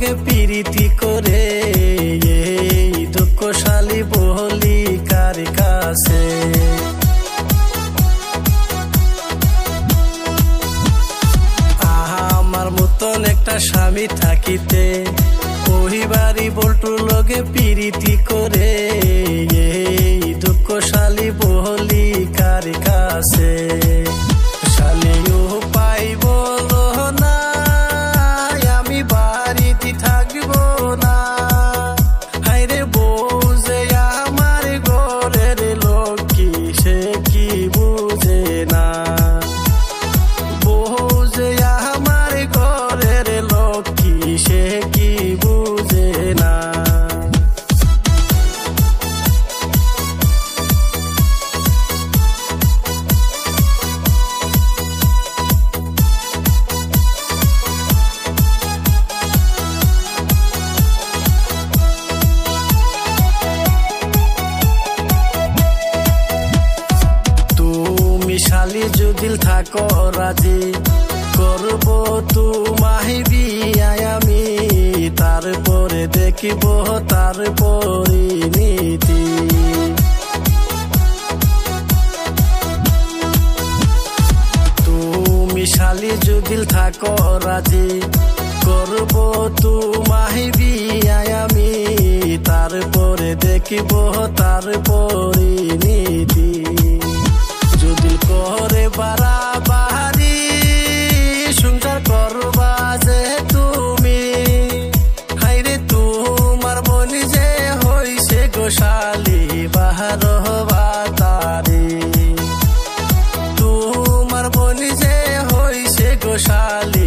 লগে পিরিতি করে এই দুঃখশালী বলি কার কাছে। আমার মতন একটা স্বামী থাকিতে ওই বাড়ি বল্টুর লগে পিরিতি করে এই দুঃখশালী বলি কার কাছে। শালিও পাইব না আমি বাড়িতে থাকব না, হায়রে বউ যে আমার ঘরের লক্ষ্মী সে কি বুঝে না, বউ যে আমার ঘরের লক্ষ্মী সে কি বুঝে না। শালি যদি থাকো রাজি করব তোমায় বিয়া আমি, তারপরে দেখিব তার পরিণীতি। তুমি শালি যদি থাকো রাজি করব তোমায় বিয়া আমি, তারপরে দেখিব তার পরিণীতি। যদি করে বাড়াবাড়ি সংসার করবা যে তুমি, হাইরে তোমার বোন যে হইছে গোশালি বাহার হবা তারি, তোমার বোন যে হইছে গোশালি